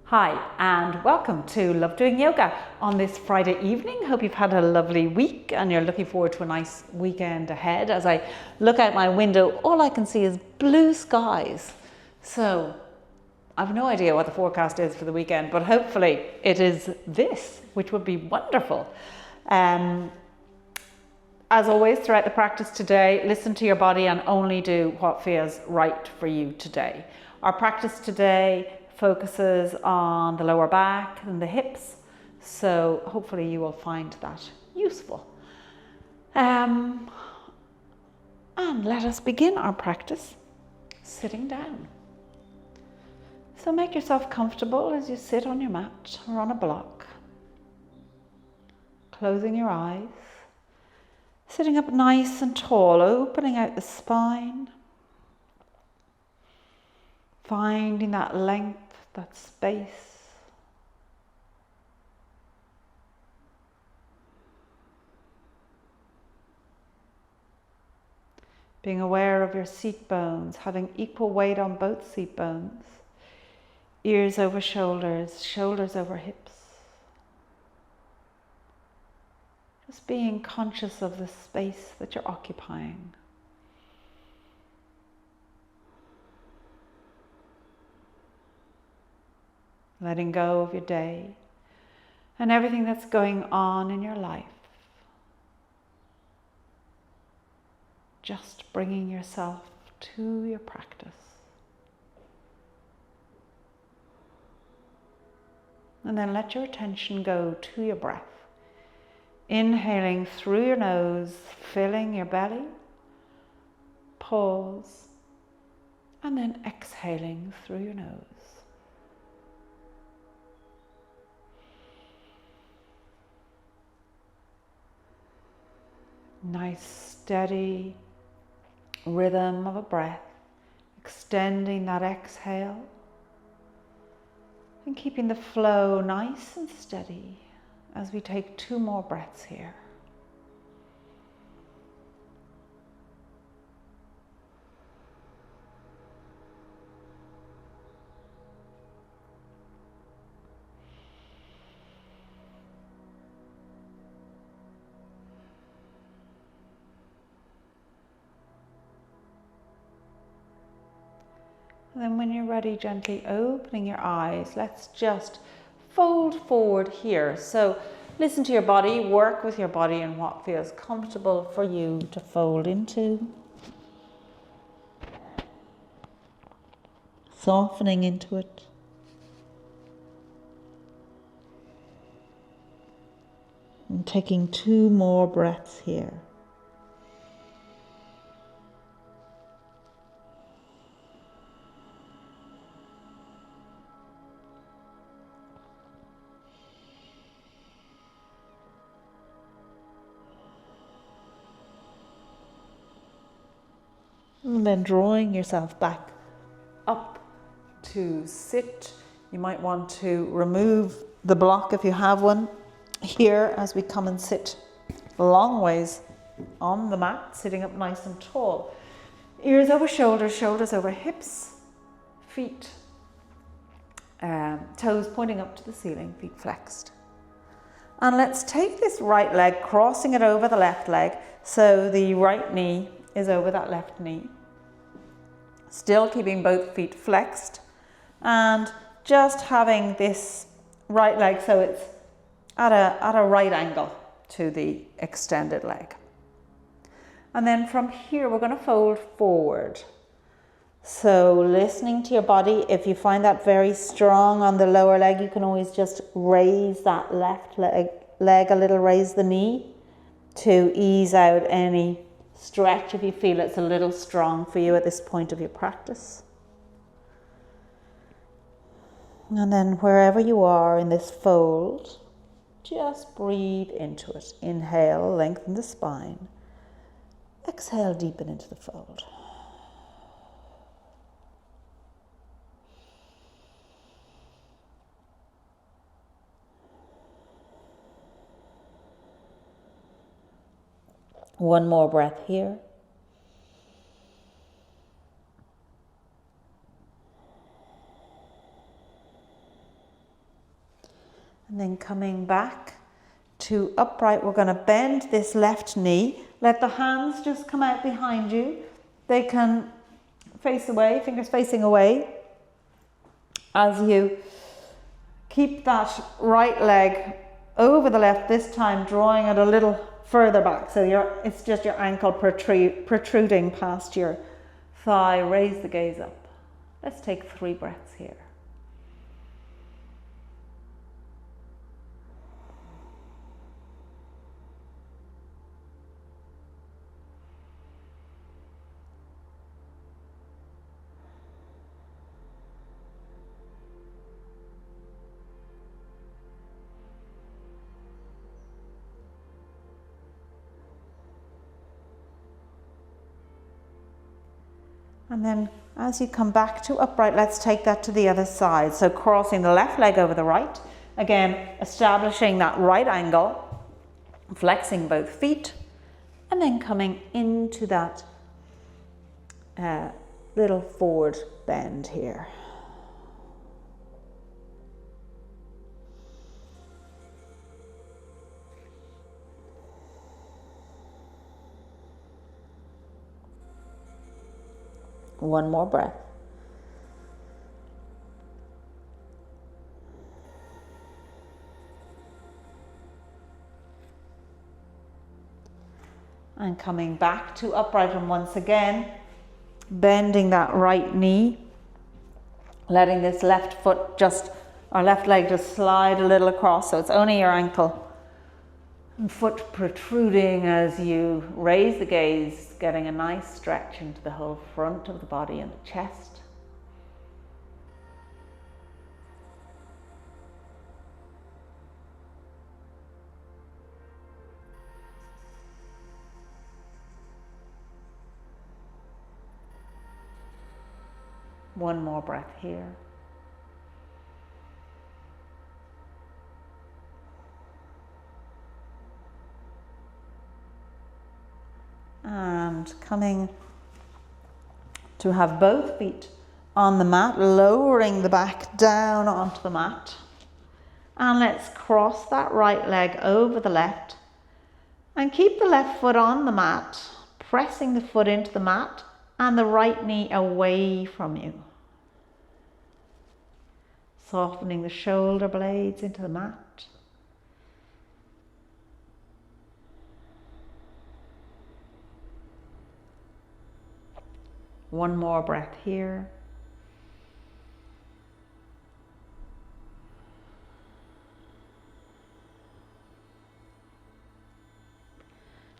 Hi and welcome to Love Doing Yoga on this Friday evening. Hope you've had a lovely week and you're looking forward to a nice weekend ahead. As I look out my window, all I can see is blue skies. So I've no idea what the forecast is for the weekend, but hopefully it is this, which would be wonderful. As always, throughout the practice today, listen to your body and only do what feels right for you today. Our practice today focuses on the lower back and the hips, so hopefully you will find that useful. And let us begin our practice sitting down. So make yourself comfortable as you sit on your mat or on a block, closing your eyes, sitting up nice and tall, opening out the spine, finding that length, that space. Being aware of your seat bones, having equal weight on both seat bones, ears over shoulders, shoulders over hips. Just being conscious of the space that you're occupying. Letting go of your day and everything that's going on in your life. Just bringing yourself to your practice. And then let your attention go to your breath. Inhaling through your nose, filling your belly. Pause. And then exhaling through your nose. Nice steady rhythm of a breath, extending that exhale and keeping the flow nice and steady as we take 2 more breaths here. And then when you're ready, gently opening your eyes, let's just fold forward here. So listen to your body, work with your body and what feels comfortable for you to fold into. Softening into it. And taking 2 more breaths here. And then drawing yourself back up to sit. You might want to remove the block if you have one here as we come and sit long ways on the mat, sitting up nice and tall. Ears over shoulders, shoulders over hips, feet, toes pointing up to the ceiling, feet flexed. And let's take this right leg, crossing it over the left leg, so the right knee is over that left knee. Still keeping both feet flexed and just having this right leg so it's at a right angle to the extended leg. And then from here we're going to fold forward. So listening to your body, if you find that very strong on the lower leg, you can always just raise that left leg a little, raise the knee to ease out any stretch if you feel it's a little strong for you at this point of your practice. And then wherever you are in this fold, just breathe into it. Inhale, lengthen the spine. Exhale, deepen into the fold. One more breath here. And then coming back to upright, we're going to bend this left knee. Let the hands just come out behind you. They can face away, fingers facing away, as you keep that right leg over the left, this time drawing it a little further back. So it's just your ankle protruding past your thigh. Raise the gaze up. Let's take 3 breaths here. And then as you come back to upright, let's take that to the other side. So crossing the left leg over the right. Again, establishing that right angle, flexing both feet, and then coming into that little forward bend here. One more breath. And coming back to upright, and once again, bending that right knee, letting this left leg just slide a little across, so it's only your ankle and foot protruding as you raise the gaze, getting a nice stretch into the whole front of the body and the chest. One more breath here. And coming to have both feet on the mat, lowering the back down onto the mat. And let's cross that right leg over the left and keep the left foot on the mat, pressing the foot into the mat and the right knee away from you. Softening the shoulder blades into the mat. One more breath here.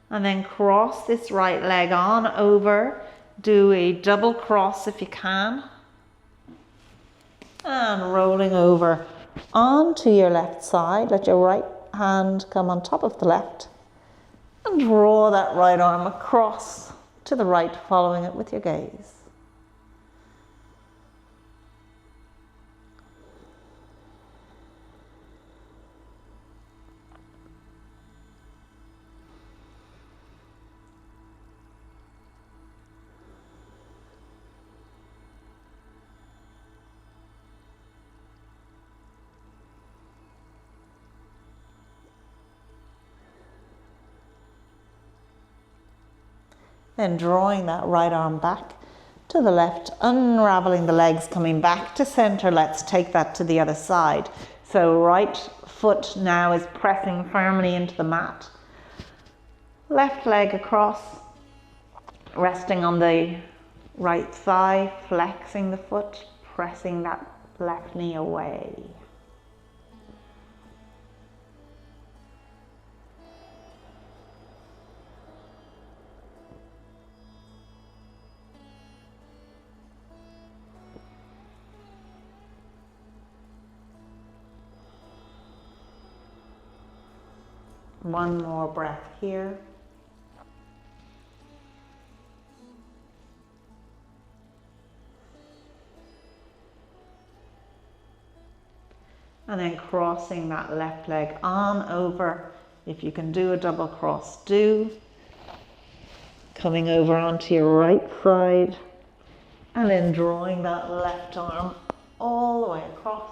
And then cross this right leg on over. Do a double cross if you can. And rolling over onto your left side. Let your right hand come on top of the left. And draw that right arm across to the right, following it with your gaze. Then drawing that right arm back to the left, unraveling the legs, coming back to center. Let's take that to the other side. So right foot now is pressing firmly into the mat. Left leg across, resting on the right thigh, flexing the foot, pressing that left knee away. One more breath here. And then crossing that left leg on over. If you can do a double cross, do. Coming over onto your right side. And then drawing that left arm all the way across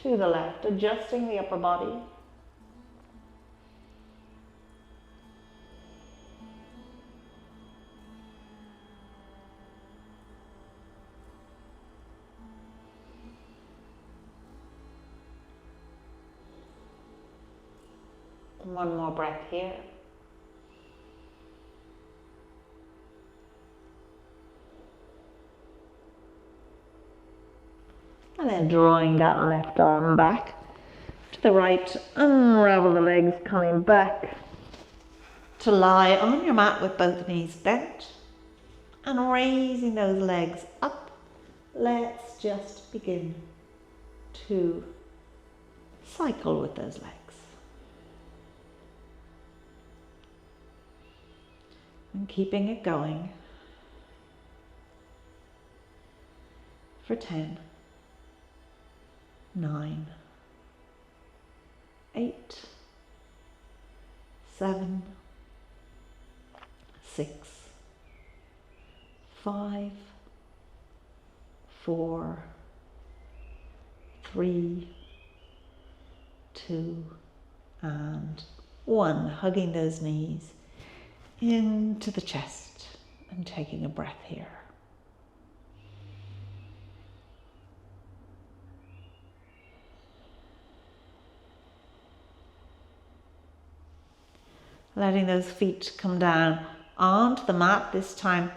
to the left, adjusting the upper body. One more breath here. And then drawing that left arm back to the right, unravel the legs, coming back to lie on your mat with both knees bent and raising those legs up. Let's just begin to cycle with those legs. And keeping it going for 10, 9, 8, 7, 6, 5, 4, 3, 2, and 1. Hugging those knees into the chest and taking a breath here. Letting those feet come down onto the mat, this time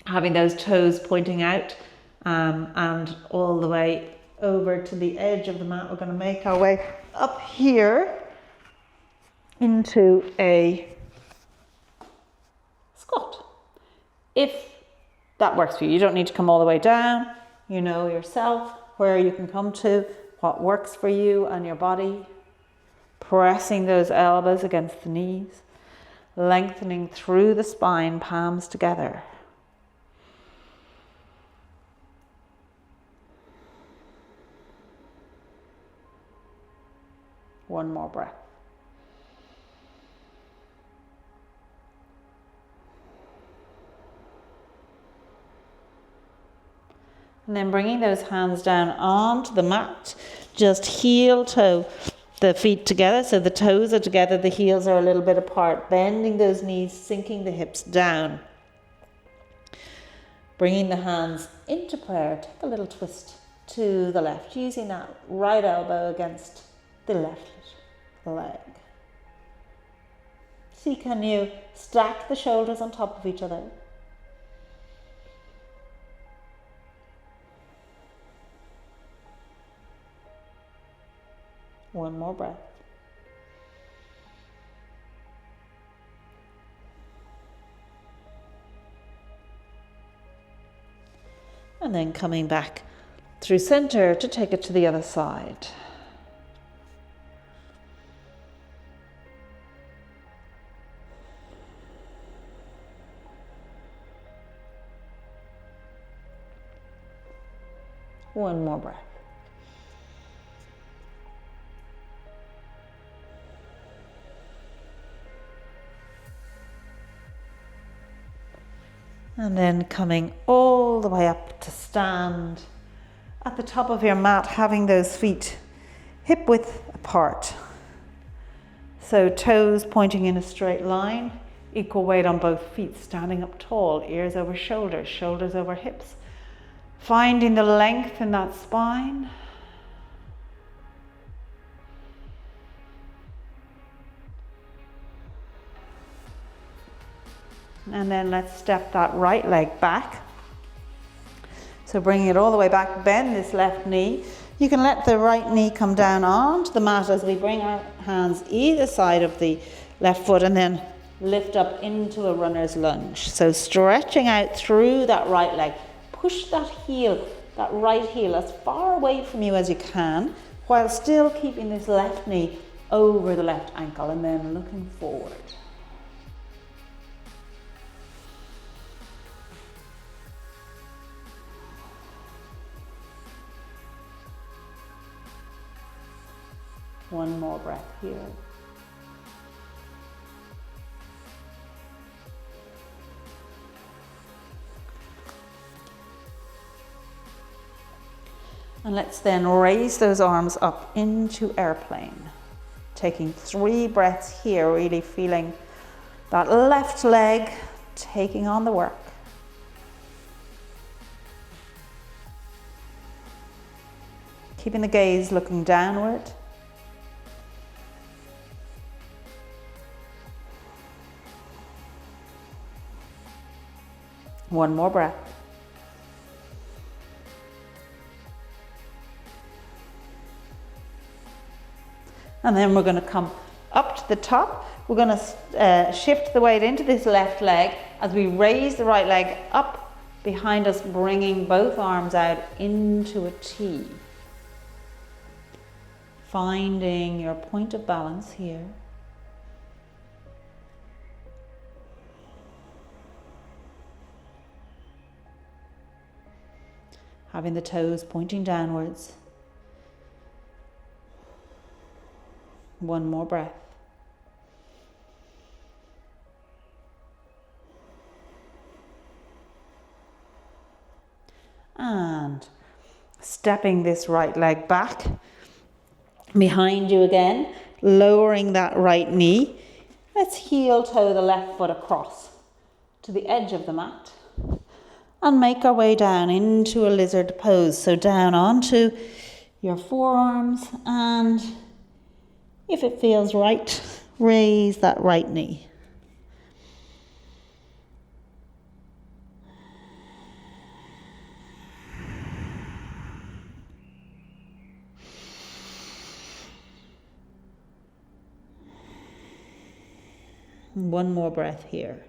having those toes pointing out and all the way over to the edge of the mat. We're going to make our way up here into a squat. If that works for you, you don't need to come all the way down. You know yourself where you can come to, what works for you and your body. Pressing those elbows against the knees, lengthening through the spine, palms together. One more breath. And then bringing those hands down onto the mat, just heel toe the feet together, so the toes are together, the heels are a little bit apart, bending those knees, sinking the hips down. Bringing the hands into prayer, take a little twist to the left, using that right elbow against the left leg. See, can you stack the shoulders on top of each other? One more breath. And then coming back through center to take it to the other side. One more breath. And then coming all the way up to stand at the top of your mat, having those feet hip width apart. So toes pointing in a straight line, equal weight on both feet, standing up tall, ears over shoulders, shoulders over hips. Finding the length in that spine. And then let's step that right leg back. So bringing it all the way back, bend this left knee. You can let the right knee come down onto the mat as we bring our hands either side of the left foot and then lift up into a runner's lunge. So stretching out through that right leg. Push that heel, that right heel as far away from you as you can, while still keeping this left knee over the left ankle and then looking forward. One more breath here. And let's then raise those arms up into airplane. Taking 3 breaths here, really feeling that left leg taking on the work. Keeping the gaze looking downward. One more breath. And then we're going to come up to the top. We're going to shift the weight into this left leg as we raise the right leg up behind us, bringing both arms out into a T. Finding your point of balance here. Having the toes pointing downwards. One more breath. And stepping this right leg back behind you again, lowering that right knee. Let's heel toe the left foot across to the edge of the mat and make our way down into a lizard pose. So down onto your forearms, and if it feels right, raise that right knee. One more breath here.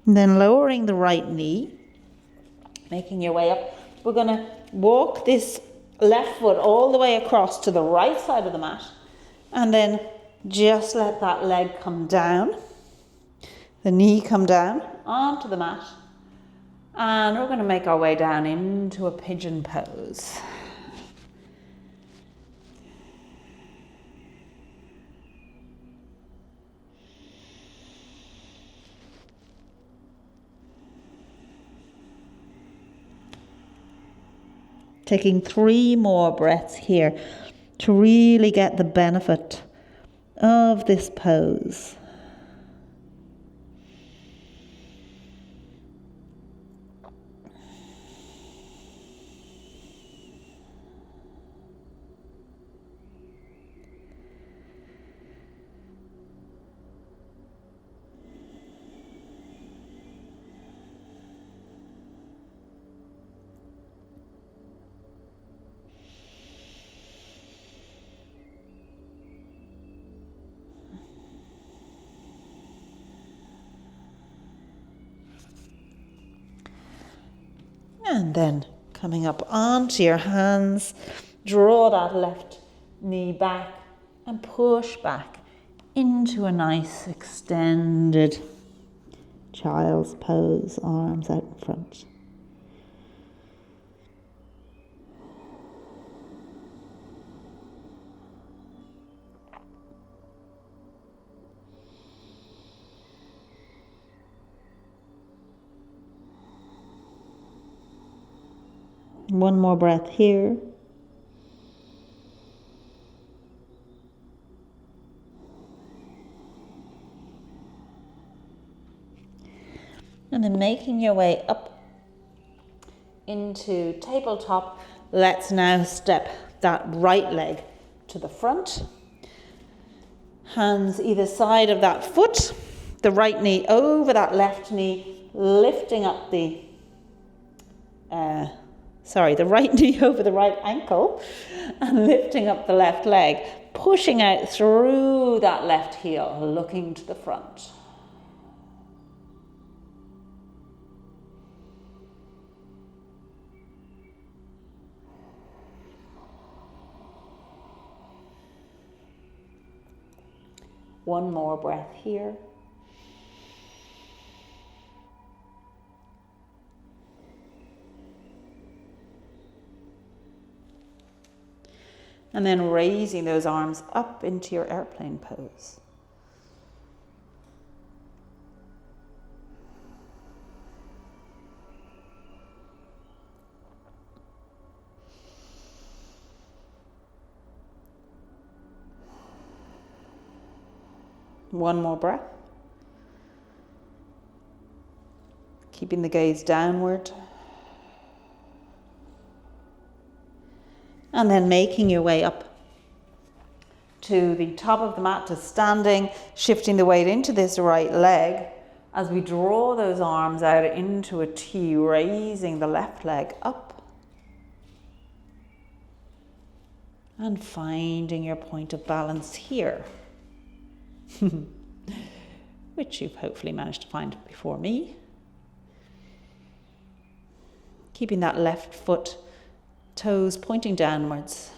And then lowering the right knee, making your way up. We're going to walk this left foot all the way across to the right side of the mat, and then just let that leg come down, the knee come down onto the mat, and we're going to make our way down into a pigeon pose. Taking 3 more breaths here to really get the benefit of this pose. And then coming up onto your hands, draw that left knee back and push back into a nice extended child's pose, arms out in front. One more breath here. And then making your way up into tabletop, let's now step that right leg to the front. Hands either side of that foot, the right knee over that left knee, lifting up the right knee over the right ankle and lifting up the left leg, pushing out through that left heel, looking to the front. One more breath here. And then raising those arms up into your airplane pose. One more breath. Keeping the gaze downward. And then making your way up to the top of the mat, to standing, shifting the weight into this right leg as we draw those arms out into a T, raising the left leg up and finding your point of balance here, which you've hopefully managed to find before me. Keeping that left foot, toes pointing downwards.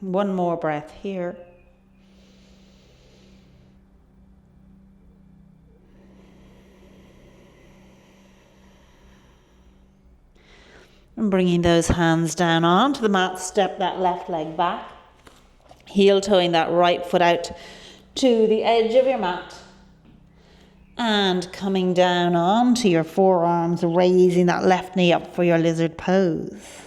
One more breath here. And bringing those hands down onto the mat, step that left leg back, heel toeing that right foot out to the edge of your mat, and coming down onto your forearms, raising that left knee up for your lizard pose.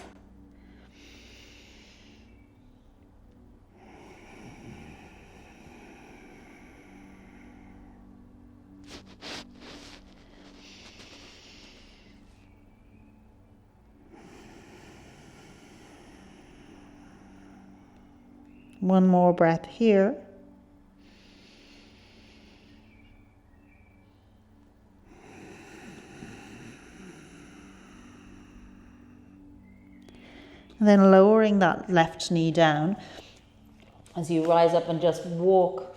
One more breath here. And then lowering that left knee down as you rise up and just walk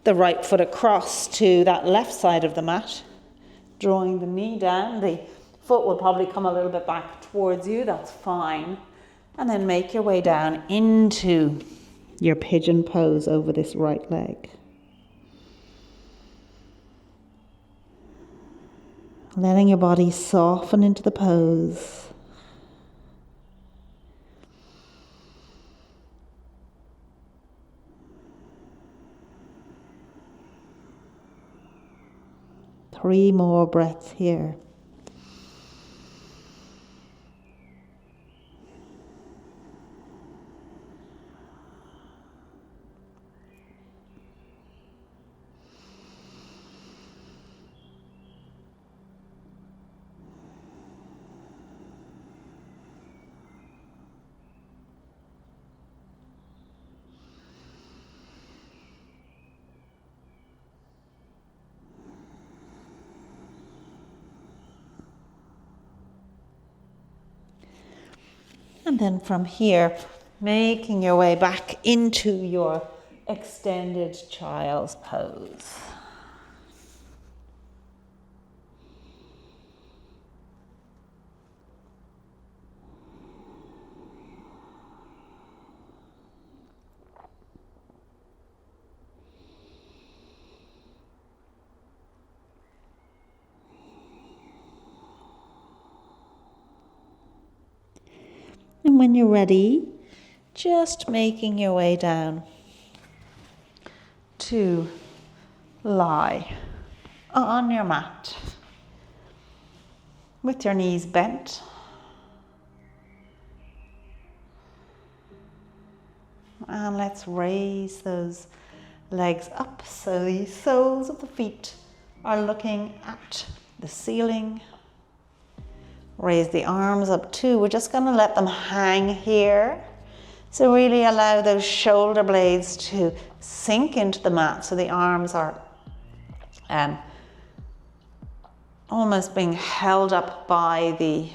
the right foot across to that left side of the mat, drawing the knee down. The foot will probably come a little bit back towards you, that's fine. And then make your way down into your pigeon pose over this right leg. Letting your body soften into the pose. Three more breaths here. And then from here, making your way back into your extended child's pose. And when you're ready, just making your way down to lie on your mat with your knees bent. And let's raise those legs up so the soles of the feet are looking at the ceiling. Raise the arms up too. We're just going to let them hang here. So really allow those shoulder blades to sink into the mat so the arms are almost being held up by the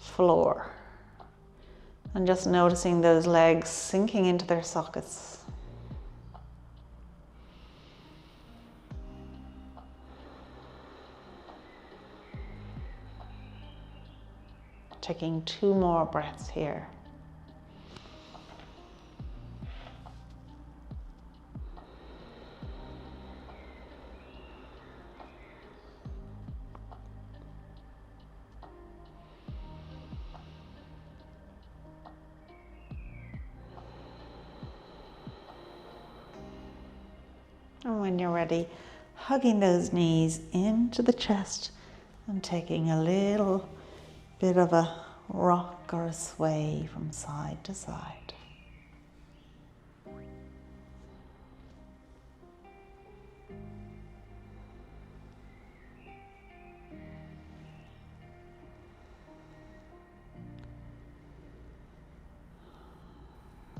floor. And just noticing those legs sinking into their sockets. Taking two more breaths here. And when you're ready, hugging those knees into the chest and taking a little bit of a rock or a sway from side to side.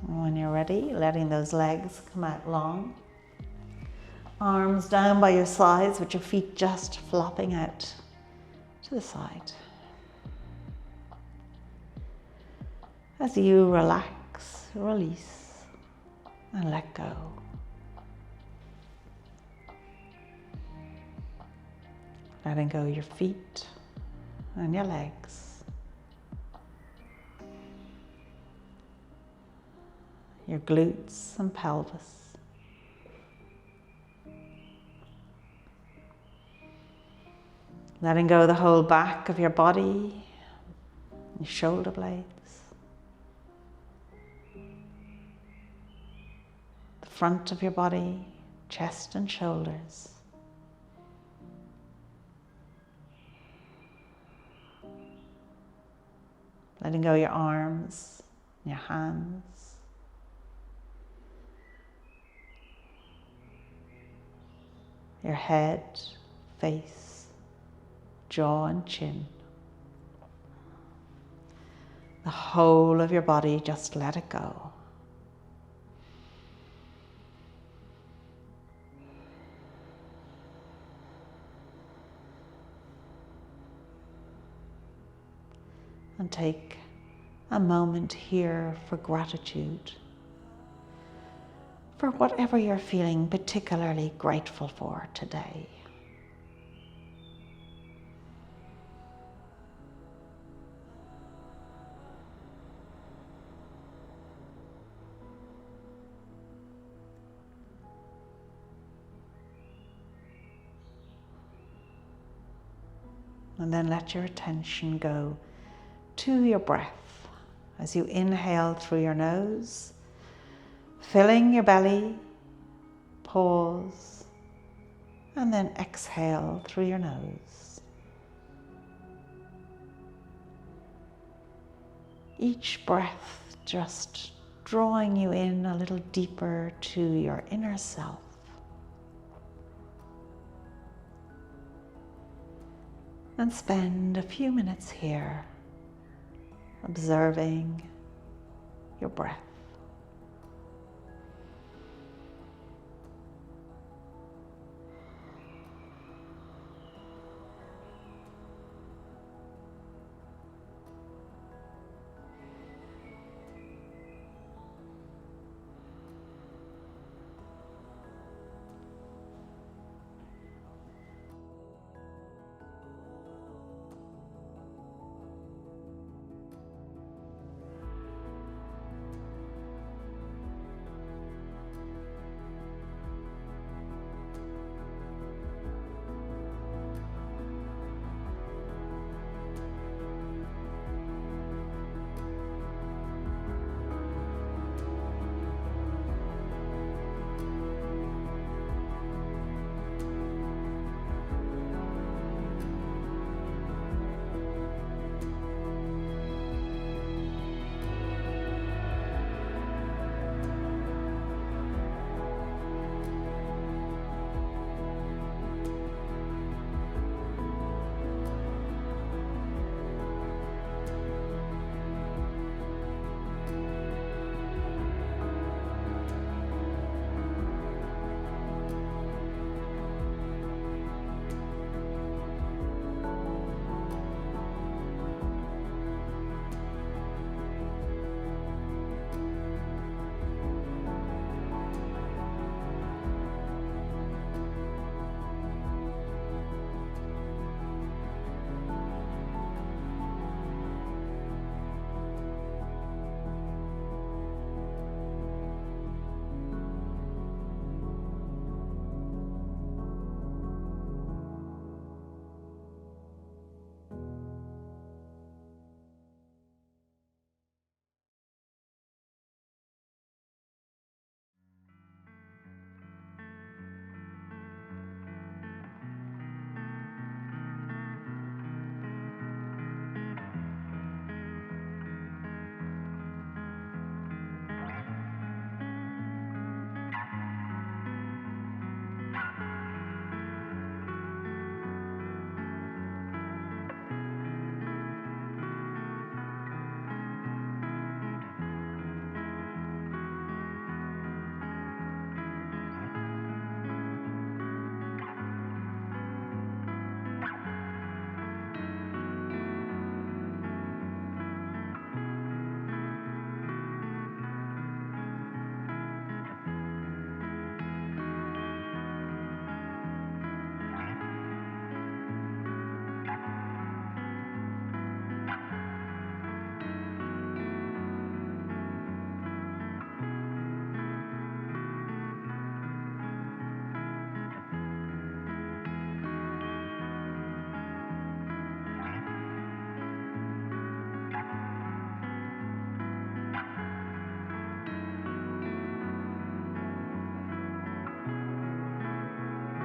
When you're ready, letting those legs come out long. Arms down by your sides with your feet just flopping out to the side. As you relax, release, and let go. Letting go your feet and your legs. Your glutes and pelvis. Letting go the whole back of your body, your shoulder blades. The front of your body, chest and shoulders. Letting go your arms, your hands. Your head, face, jaw and chin. The whole of your body, just let it go. And take a moment here for gratitude for whatever you're feeling particularly grateful for today. And then let your attention go to your breath as you inhale through your nose, filling your belly, pause, and then exhale through your nose. Each breath just drawing you in a little deeper to your inner self. And spend a few minutes here observing your breath.